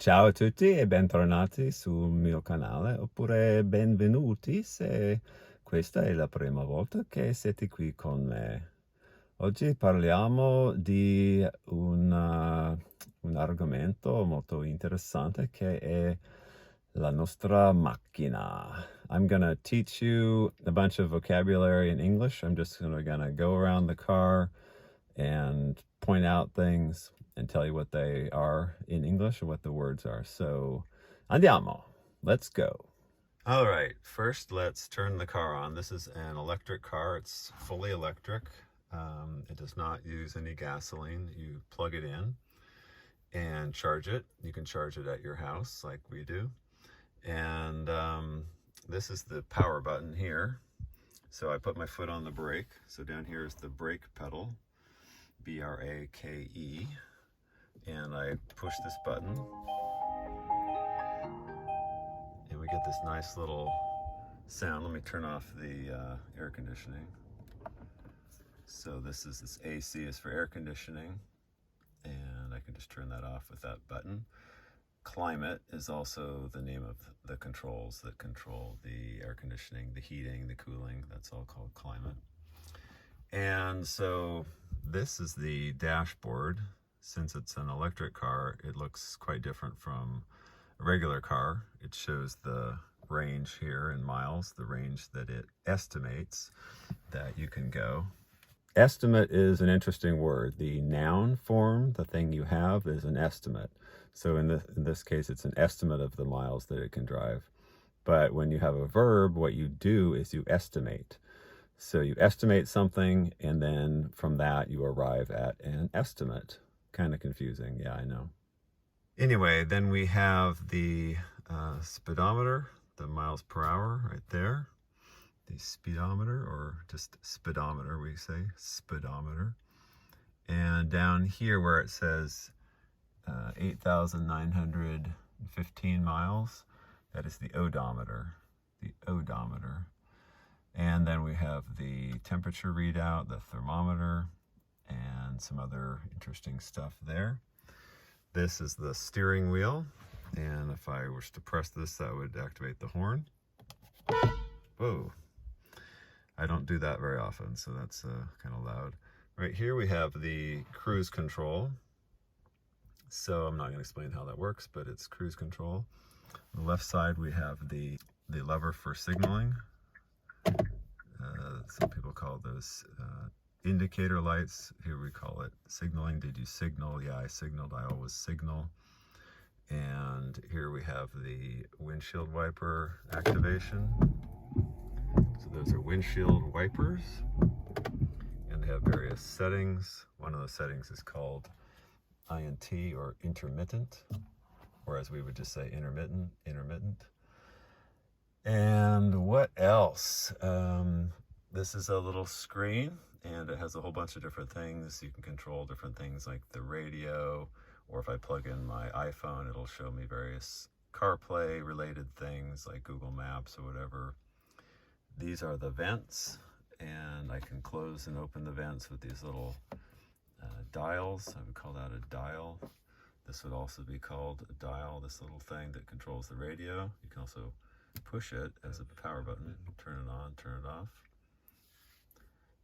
Ciao a tutti e bentornati sul mio canale, oppure benvenuti se questa è la prima volta che siete qui con me. Oggi parliamo di un argomento molto interessante che è la nostra macchina. I'm gonna teach you a bunch of vocabulary in English. I'm just gonna go around the car and point out things and tell you what they are in English and what the words are. So, andiamo. Let's go. All right, first let's turn the car on. This is an electric car. It's fully electric. It does not use any gasoline. You plug it in and charge it. You can charge it at your house like we do. And this is the power button here. So I put my foot on the brake. So down here is the brake pedal, B-R-A-K-E. And I push this button. And we get this nice little sound. Let me turn off the air conditioning. So this AC is for air conditioning, and I can just turn that off with that button. Climate is also the name of the controls that control the air conditioning, the heating, the cooling. That's all called climate. And so this is the dashboard. Since it's an electric car, it looks quite different from a regular car. It shows the range here in miles, the range that it estimates that you can go. Estimate is an interesting word. The noun form, the thing you have, is an estimate. So in this case, it's an estimate of the miles that it can drive. But when you have a verb, what you do is you estimate. So you estimate something, and then from that you arrive at an estimate. Kind of confusing, yeah, I know. Anyway, then we have the speedometer, the miles per hour right there. The speedometer, or just speedometer, we say speedometer. And down here where it says 8,915 miles, that is the odometer, And then we have the temperature readout, the thermometer, and some other interesting stuff there. This is the steering wheel, and if I was to press this, that would activate the horn. Whoa. I don't do that very often, so that's kind of loud. Right here we have the cruise control. So I'm not going to explain how that works, but it's cruise control. On the left side we have the lever for signaling. Some people call those indicator lights. Here we call it signaling. Did you signal? Yeah, I signaled. I always signal. And here we have the windshield wiper activation. So those are windshield wipers, and they have various settings. One of the settings is called INT, or intermittent, or as we would just say intermittent. And what else? This is a little screen, and it has a whole bunch of different things. You can control different things like the radio, or if I plug in my iPhone, it'll show me various CarPlay related things like Google Maps or whatever. These are the vents, and I can close and open the vents with these little dials. I would call that a dial. This would also be called a dial, this little thing that controls the radio. You can also push it as a power button, turn it on, turn it off.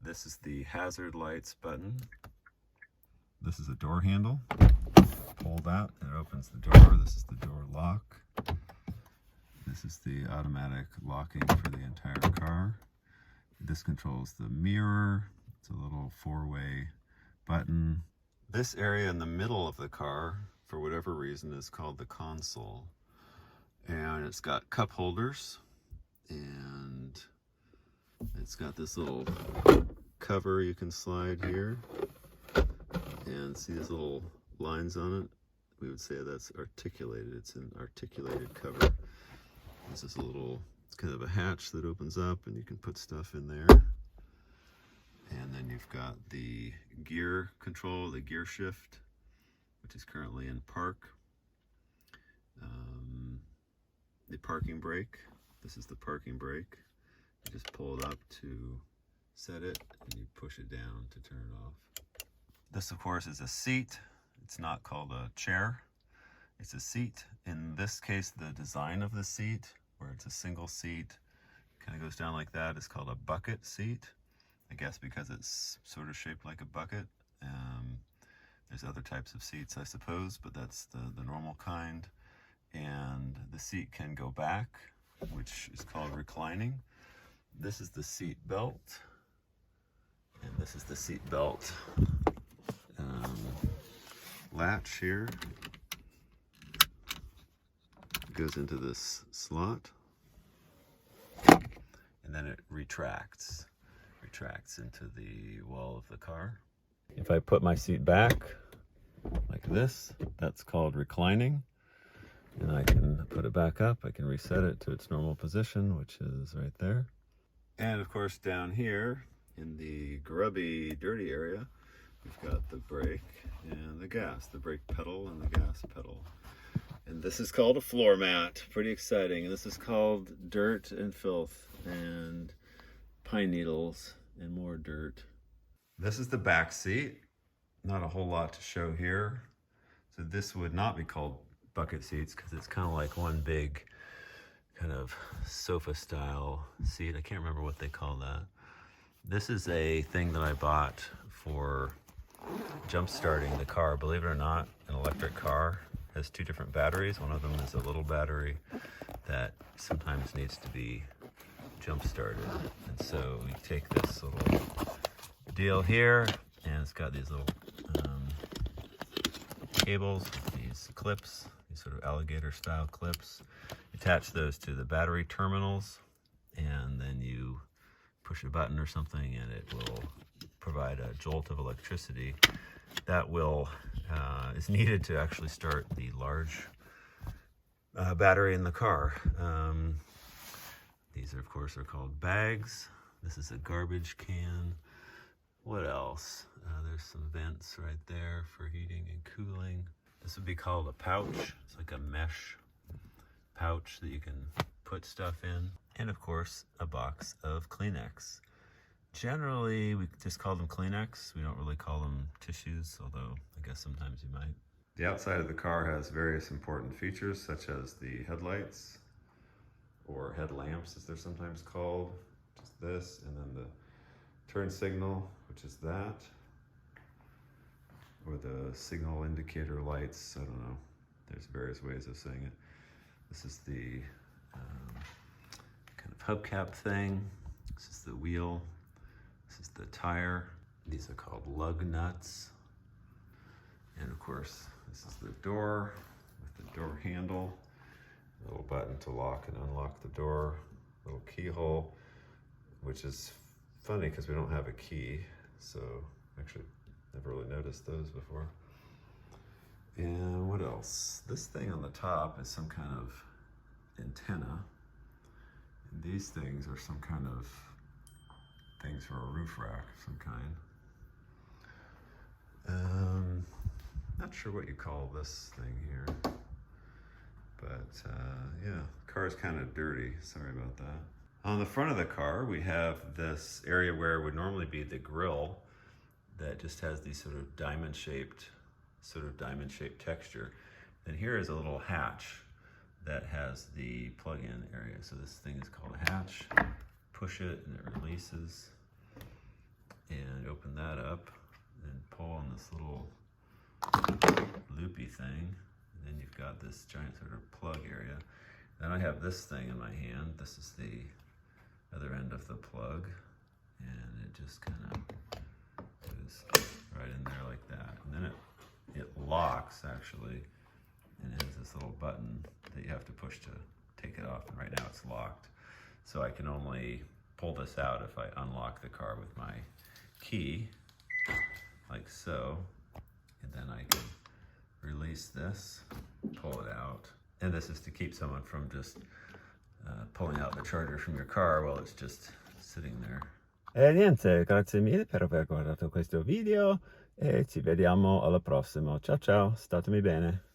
This is the hazard lights button. This is a door handle. Pull that and it opens the door. This is the door lock. This is the automatic locking for the entire car. This controls the mirror. It's a little four-way button. This area in the middle of the car, for whatever reason, is called the console. And it's got cup holders, and it's got this little cover you can slide here. And see these little lines on it? We would say that's articulated. It's an articulated cover. This is it's kind of a hatch that opens up, and you can put stuff in there. And then you've got the gear control, the gear shift, which is currently in park. The parking brake. This is the parking brake. You just pull it up to set it, and you push it down to turn it off. This, of course, is a seat. It's not called a chair. It's a seat. In this case, the design of the seat, where it's a single seat, kind of goes down like that, is called a bucket seat. I guess because it's sort of shaped like a bucket. There's other types of seats, I suppose, but that's the normal kind. And the seat can go back, which is called reclining. This is the seat belt, and this is the seat belt latch here. It goes into this slot, and then it retracts into the wall of the car. If I put my seat back like this, that's called reclining. And I can put it back up. I can reset it to its normal position, which is right there. And of course, down here in the grubby, dirty area, we've got the brake and the gas, the brake pedal and the gas pedal. And this is called a floor mat. Pretty exciting. And this is called dirt and filth and pine needles and more dirt. This is the back seat. Not a whole lot to show here. So this would not be called bucket seats because it's kind of like one big kind of sofa style seat. I can't remember what they call that. This is a thing that I bought for jump starting the car. Believe it or not, an electric car has two different batteries. One of them is a little battery that sometimes needs to be jump started. And so we take this little deal here, and it's got these little cables, these clips, these sort of alligator style clips. You attach those to the battery terminals, and then you push a button or something and it will provide a jolt of electricity that will is needed to actually start the large battery in the car. These are, of course, are called bags. This is a garbage can. What else? There's some vents right there for heating and cooling. This would be called a pouch. It's like a mesh pouch that you can put stuff in. And of course, a box of Kleenex. Generally, we just call them Kleenex. We don't really call them tissues, although I guess sometimes you might. The outside of the car has various important features, such as the headlights, or headlamps as they're sometimes called, just this, and then the turn signal, which is that, or the signal indicator lights. I don't know, there's various ways of saying it. This is the kind of hubcap thing. This is the wheel. This is the tire. These are called lug nuts. And of course, this is the door with the door handle, a little button to lock and unlock the door, little keyhole, which is funny because we don't have a key, so actually never really noticed those before. And what else? This thing on the top is some kind of antenna, and these things are some kind of things for a roof rack of some kind. Not sure what you call this thing here, but yeah, the car is kind of dirty. Sorry about that. On the front of the car, we have this area where it would normally be the grille that just has these sort of diamond-shaped texture. Then here is a little hatch that has the plug-in area. So this thing is called a hatch. Push it and it releases. And open that up and pull on this little loopy thing. And then you've got this giant sort of plug area. Then I have this thing in my hand. This is the other end of the plug. And it just kind of goes right in there like that. And then it locks actually. And it has this little button that you have to push to take it off. And right now it's locked. So I can only pull this out if I unlock the car with my key, like so. And then I can release this, pull it out. And this is to keep someone from just pulling out the charger from your car while it's just sitting there. E niente, grazie mille per aver guardato questo video e ci vediamo alla prossima. Ciao ciao, statemi bene.